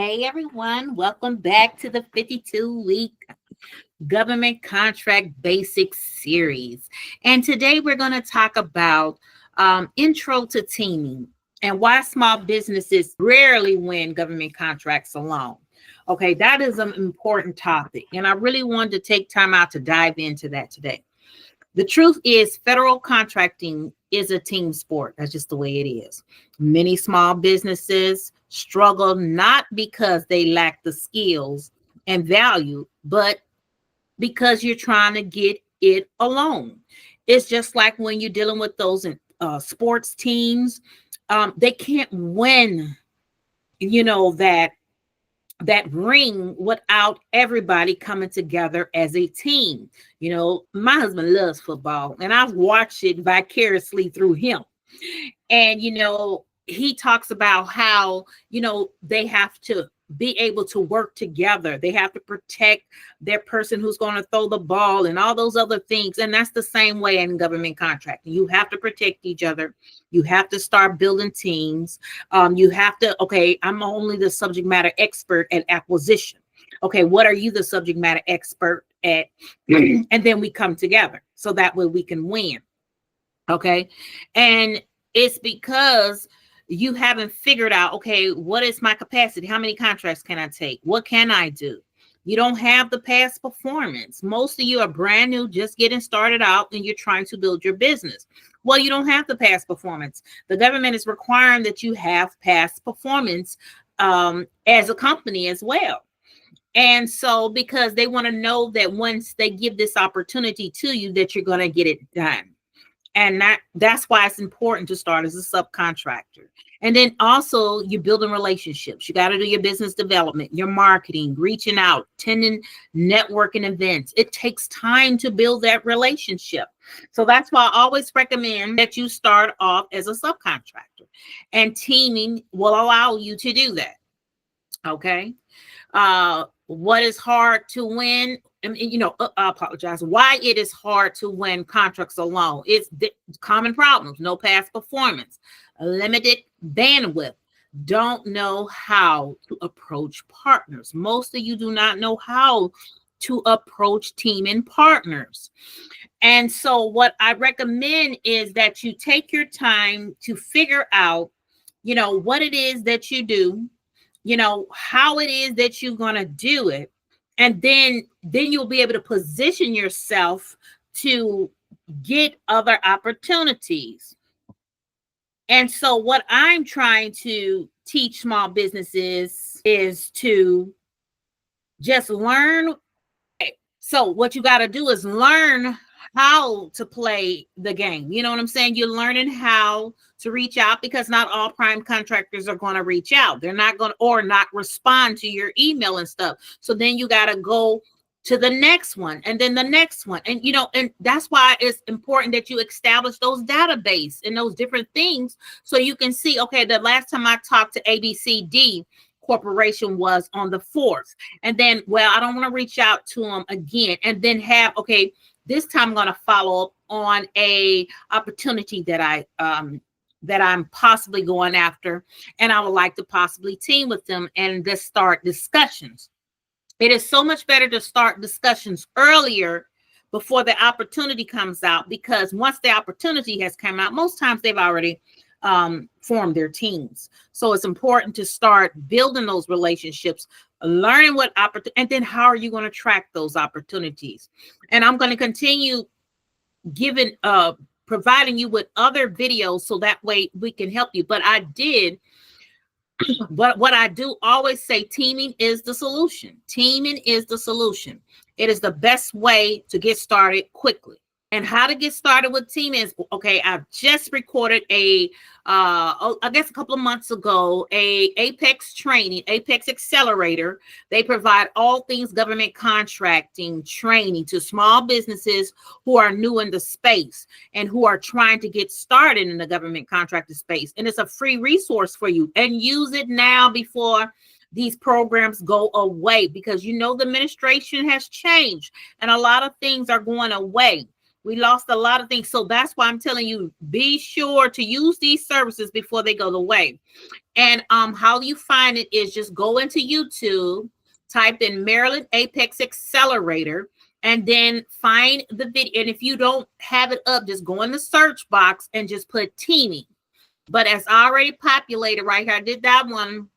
Hey everyone, welcome back to the 52-week Government Contract Basics series. And today we're going to talk about intro to teaming and why small businesses rarely win government contracts alone. Okay, that is an important topic, and I really wanted to take time out to dive into that today. The truth is, federal contracting is a team sport. That's just the way it is. Many small businesses struggle not because they lack the skills and value, but because you're trying to get it alone. It's just like when you're dealing with those sports teams, they can't win, that ring without everybody coming together as a team. My husband loves football, and I've watched it vicariously through him. And, he talks about how, they have to be able to work together. They have to protect their person who's going to throw the ball and all those other things. And that's the same way in government contracting. You have to protect each other. You have to start building teams. You have to, okay, I'm only the subject matter expert at acquisition. Okay, what are you the subject matter expert at? And then we come together so that way we can win. Okay. And it's because you haven't figured out, okay, what is my capacity? How many contracts can I take? What can I do? You don't have the past performance. Most of you are brand new, just getting started out, and you're trying to build your business. Well, you don't have the past performance. The government is requiring that you have past performance as a company as well. And so, because they want to know that once they give this opportunity to you, that you're going to get it done. And that's why it's important to start as a subcontractor. And then also you're building relationships. You got to do your business development, your marketing, reaching out, attending networking events. It takes time to build that relationship. So that's why I always recommend that you start off as a subcontractor. And teaming will allow you to do that. Okay. What is hard to win? I apologize. Why it is hard to win contracts alone? It's common problems: no past performance, limited bandwidth, don't know how to approach partners. Most of you do not know how to approach team and partners. And so what I recommend is that you take your time to figure out, what it is that you do, how it is that you're going to do it. And then you'll be able to position yourself to get other opportunities. And so what I'm trying to teach small businesses is to just learn. So what you got to do is learn how to play the game. You know what I'm saying? You're learning how to reach out, because not all prime contractors are going to reach out. They're not going to, or not respond to your email and stuff. So then you got to go to the next one, and then the next one. And, and that's why it's important that you establish those database and those different things. So you can see, okay, the last time I talked to ABCD Corporation was on the 4th. And then, well, I don't want to reach out to them again. And then have, okay, this time I'm going to follow up on a opportunity that I'm possibly going after, and I would like to possibly team with them and just start discussions. It is so much better to start discussions earlier before the opportunity comes out, because once the opportunity has come out, most times they've already formed their teams. So it's important to start building those relationships, learning what opportunity, and then how are you going to track those opportunities. And I'm going to continue providing you with other videos so that way we can help you. But what I do always say, teaming is the solution. Teaming is the solution. It is the best way to get started quickly. And how to get started with teaming is, okay, I've just recorded I guess a couple of months ago, a Apex Accelerator. They provide all things government contracting training to small businesses who are new in the space and who are trying to get started in the government contracting space. And it's a free resource for you, and use it now before these programs go away, because the administration has changed and a lot of things are going away. We lost a lot of things. So that's why I'm telling you, be sure to use these services before they go away. And how you find it is just go into YouTube, type in Maryland Apex Accelerator, and then find the video. And if you don't have it up, just go in the search box and just put teaming. But it's already populated right here. I did that one.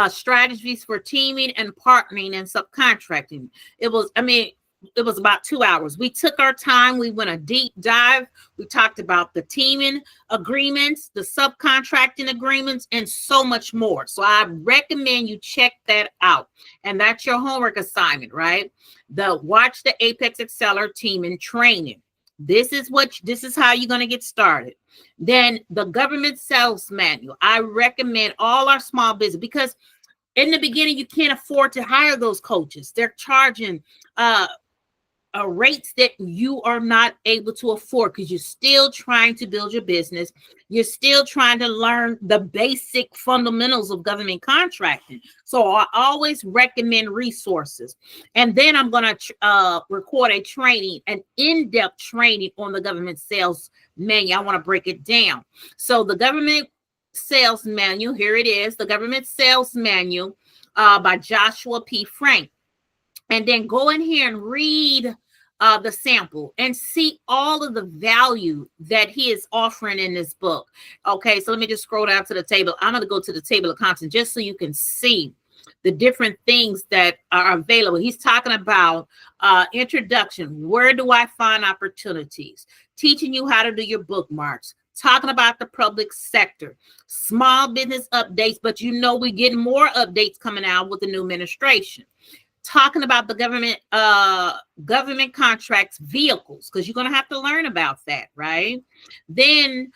Strategies for teaming and partnering and subcontracting. It was about 2 hours. We took our time. We went a deep dive. We talked about the teaming agreements, the subcontracting agreements, and so much more. So I recommend you check that out. And that's your homework assignment, right? Watch the Apex Accelerator teaming training. This is how you're going to get started. Then the government sales manual. I recommend all our small business, because in the beginning, you can't afford to hire those coaches. They're charging rates that you are not able to afford, because you're still trying to build your business. You're still trying to learn the basic fundamentals of government contracting. So I always recommend resources. And then I'm going to record a training, an in-depth training on the government sales manual. I want to break it down. So the government sales manual, here it is, the government sales manual by Joshua P. Frank. And then go in here and read the sample and see all of the value that he is offering in this book. Okay, so let me just scroll down to the table. I'm going to go to the table of contents just so you can see the different things that are available. He's talking about introduction. Where do I find opportunities? Teaching you how to do your bookmarks. Talking about the public sector, small business updates, but we're getting more updates coming out with the new administration. Talking about the government contracts vehicles, because you're going to have to learn about that, right? Then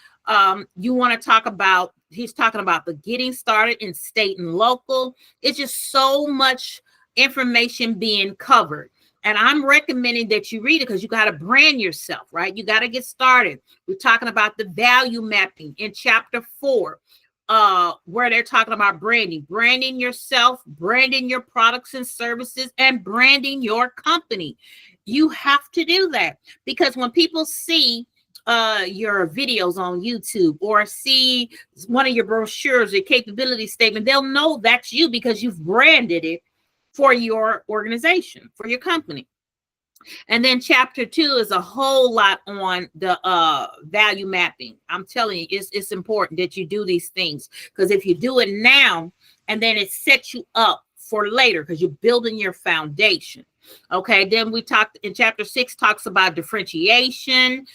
you want to talk about, he's talking about the getting started in state and local. It's just so much information being covered. And I'm recommending that you read it, because you got to brand yourself, right? You got to get started. We're talking about the value mapping in chapter 4. Where they're talking about branding yourself, branding your products and services, and branding your company. You have to do that, because when people see your videos on YouTube or see one of your brochures or capability statement, they'll know that's you, because you've branded it for your organization, for your company. And then chapter 2 is a whole lot on the value mapping. I'm telling you, it's important that you do these things, because if you do it now, and then it sets you up for later, because you're building your foundation. Okay, then we talked in chapter 6, talks about differentiation,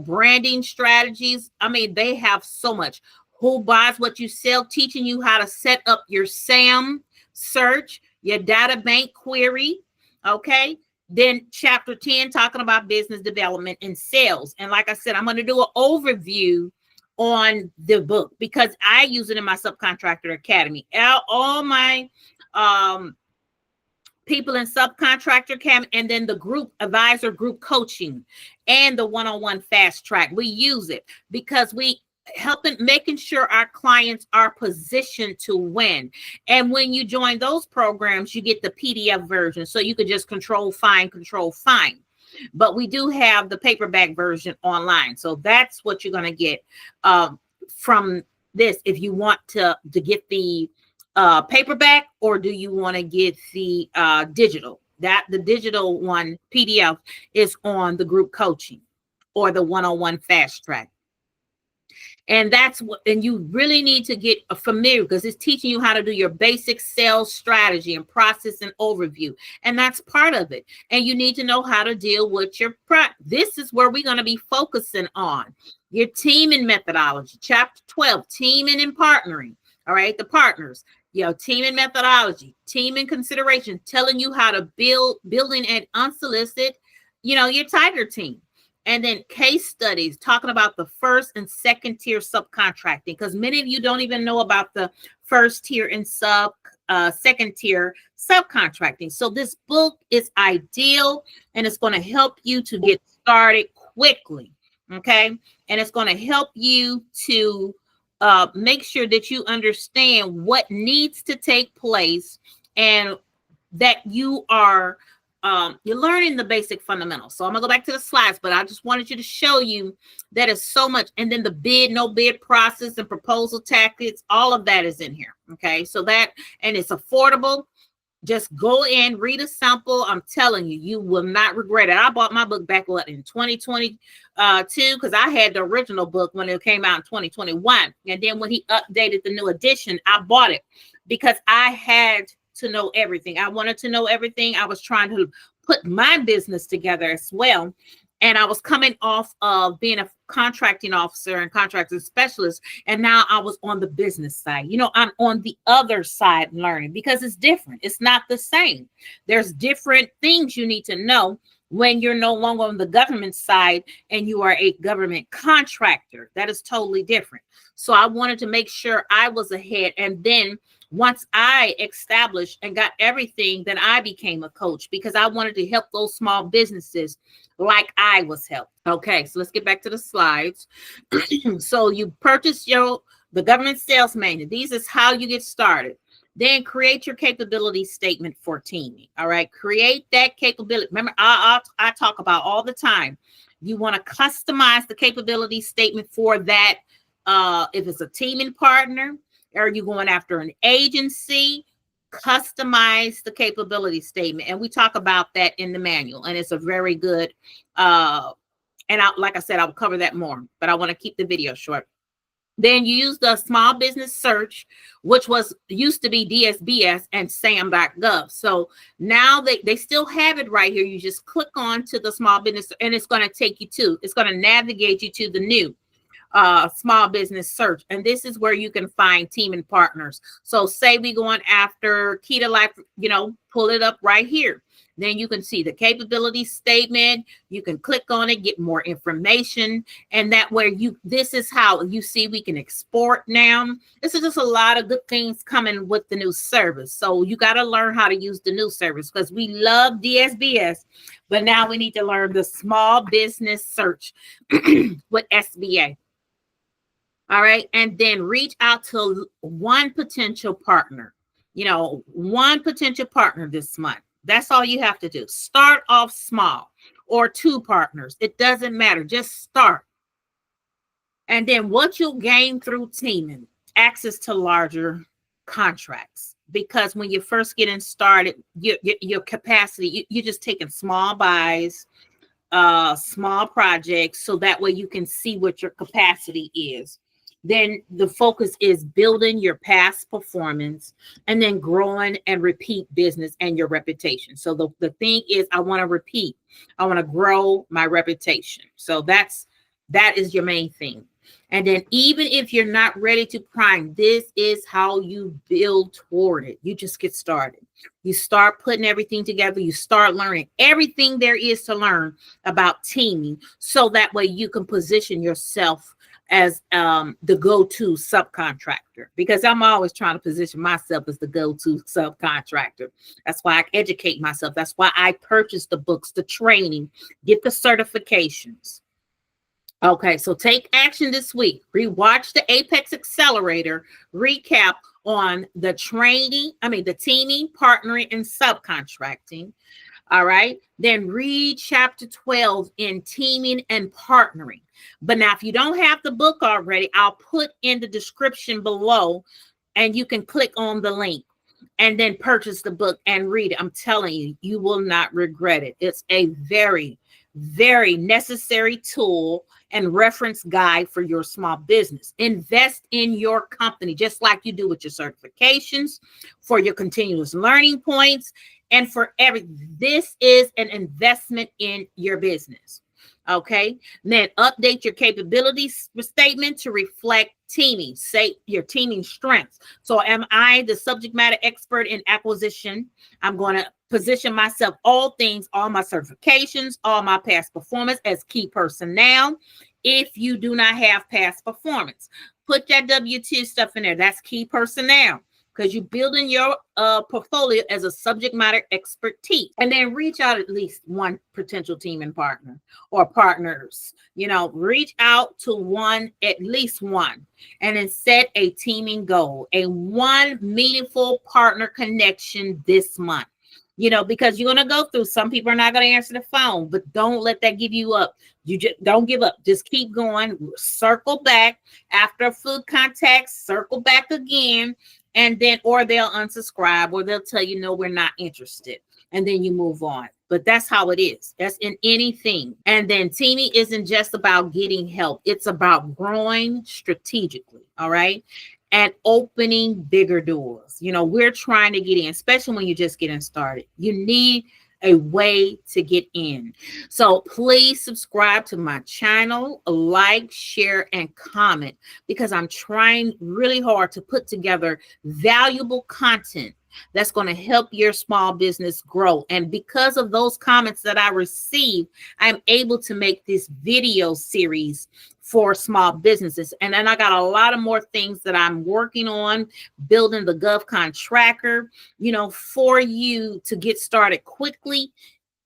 branding strategies. They have so much. Who buys what you sell, teaching you how to set up your SAM search, your data bank query. Okay. Then chapter 10, talking about business development and sales. And like I said, I'm going to do an overview on the book, because I use it in my Subcontractor Academy. All my people in Subcontractor Academy, and then the group advisor group coaching and the one-on-one fast track. We use it because we making sure our clients are positioned to win. And when you join those programs, you get the PDF version, so you could just control find. But we do have the paperback version online, so that's what you're going to get from this. If you want to get the paperback, or do you want to get the digital? The digital one PDF is on the group coaching or the one-on-one fast track. And and you really need to get familiar, because it's teaching you how to do your basic sales strategy and process and overview. And that's part of it. And you need to know how to deal with this is where we're going to be focusing on your teaming methodology. Chapter 12, teaming and partnering. All right. The partners, teaming methodology, teaming consideration, telling you how to building an unsolicited, your tiger team. And then case studies, talking about the first and second tier subcontracting, because many of you don't even know about the first tier and second tier subcontracting. So this book is ideal, and it's going to help you to get started quickly. Okay. And it's going to help you to make sure that you understand what needs to take place, and that you are you're learning the basic fundamentals. So I'm gonna go back to the slides, but I just wanted you to show you that is so much. And then the bid, no bid process and proposal tactics, all of that is in here. Okay, so that, and it's affordable. Just go in, read a sample. I'm telling you, you will not regret it. I bought my book back in 2022 because I had the original book when it came out in 2021. And then when he updated the new edition, I bought it because I had to know everything. I wanted to know everything. I was trying to put my business together as well. And I was coming off of being a contracting officer and contracting specialist. And now I was on the business side. You know, I'm on the other side learning because it's different. It's not the same. There's different things you need to know when you're no longer on the government side and you are a government contractor. That is totally different. So I wanted to make sure I was ahead. And then once I established and got everything, then I became a coach because I wanted to help those small businesses like I was helped. Okay, so let's get back to the slides. So you purchase the government sales manual. These is how you get started. Then create your capability statement for teaming. All right, create that capability. Remember, I talk about all the time. You want to customize the capability statement for that. If it's a teaming partner, are you going after an agency? Customize the capability statement. And we talk about that in the manual. And it's a very good, like I said, I'll cover that more, but I want to keep the video short. Then you use the small business search, which used to be DSBS and SAM.gov. So now they still have it right here. You just click on to the small business and it's going to take you it's going to navigate you to the new small business search. And this is where you can find team and partners. So say we going after Key to Life, pull it up right here. Then you can see the capability statement. You can click on it, get more information. And that way this is how you see we can export now. This is just a lot of good things coming with the new service. So you got to learn how to use the new service because we love DSBS, but now we need to learn the small business search with SBA. All right. And then reach out to one potential partner, one potential partner this month. That's all you have to do. Start off small or 2 partners. It doesn't matter. Just start. And then what you'll gain through teaming, access to larger contracts. Because when you're first getting started, your capacity, you're just taking small buys, small projects. So that way you can see what your capacity is. Then the focus is building your past performance and then growing and repeat business and your reputation. So the thing is, I want to repeat. I want to grow my reputation. So that is your main thing. And then even if you're not ready to prime, this is how you build toward it. You just get started. You start putting everything together. You start learning everything there is to learn about teaming. So that way you can position yourself as the go-to subcontractor, because I'm always trying to position myself as the go-to subcontractor. That's why I educate myself. That's why I purchase the books, the training, get the certifications. Okay, so take action this week. Rewatch the Apex Accelerator recap on the teaming, partnering, and subcontracting. All right, then read chapter 12 in teaming and partnering. But now, if you don't have the book already, I'll put in the description below and you can click on the link and then purchase the book and read it. I'm telling you, you will not regret it. It's a very, very necessary tool and reference guide for your small business. Invest in your company, just like you do with your certifications, for your continuous learning points, and for this is an investment in your business. Okay, then update your capabilities statement to reflect teaming, say your teaming strengths. So am I the subject matter expert in acquisition? I'm going to position myself, all my certifications, all my past performance as key personnel. If you do not have past performance, put that W-2 stuff in there. That's key personnel, because you're building your portfolio as a subject matter expertise. And then reach out at least one potential team and partner or partners. Reach out to at least one, and then set a teaming goal, one meaningful partner connection this month. because you're going to go through, some people are not going to answer the phone, but don't let that give you up. You just don't give up. Just keep going. Circle back after food contact, circle back again, and then, or they'll unsubscribe, or they'll tell you, no, we're not interested. And then you move on. But that's how it is. That's in anything. And then teaming isn't just about getting help. It's about growing strategically. All right. And opening bigger doors. We're trying to get in, especially when you're just getting started. You need a way to get in. So please subscribe to my channel, like, share, and comment, because I'm trying really hard to put together valuable content that's going to help your small business grow. And because of those comments that I receive, I'm able to make this video series for small businesses. And then I got a lot of more things that I'm working on, building the GovCon tracker, for you to get started quickly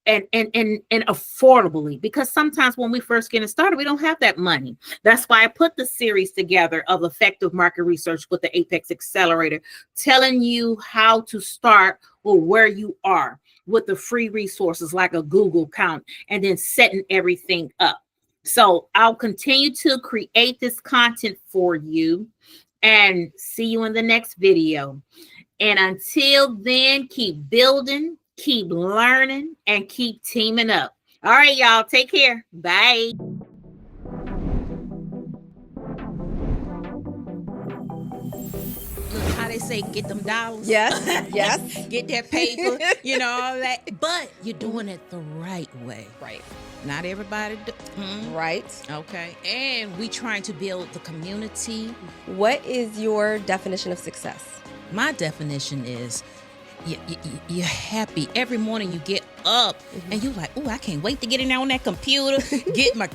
and affordably, because sometimes when we first get started, we don't have that money. That's why I put the series together of effective market research with the Apex Accelerator, telling you how to start or where you are with the free resources like a Google account, and then setting everything up. So I'll continue to create this content for you, and see you in the next video. And until then, keep building, keep learning, and keep teaming up. All right, y'all. Take care. Bye. Look, how they say, get them dollars. Yes, yes. Get that paper, all that. But you're doing it the right way. Right. Not everybody Right. Okay. And we trying to build the community. What is your definition of success? My definition is you're happy every morning. You get up and you're like, oh, I can't wait to get in there on that computer, get my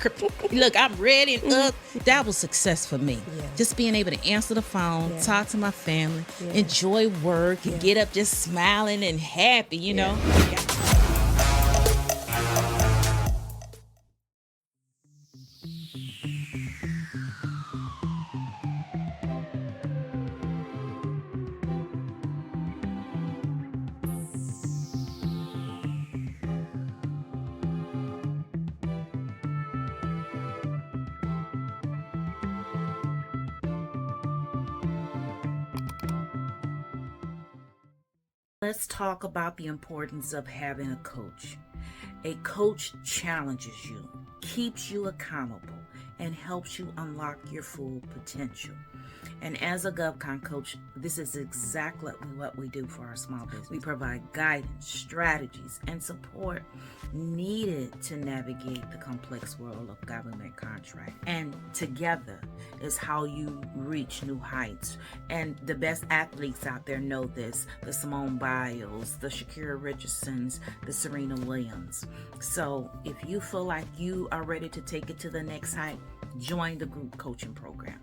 look, I'm ready and up. That was success for me. Yeah. Just being able to answer the phone, talk to my family, Yeah. enjoy work, and get up just smiling and happy, you know. Let's talk about the importance of having a coach. A coach challenges you, keeps you accountable, and helps you unlock your full potential. And as a GovCon coach, this is exactly what we do for our small business. We provide guidance, strategies, and support needed to navigate the complex world of government contract. And together is how you reach new heights. And the best athletes out there know this: the Simone Biles, the Shakira Richardsons, the Serena Williams. So if you feel like you are ready to take it to the next height, join the group coaching program.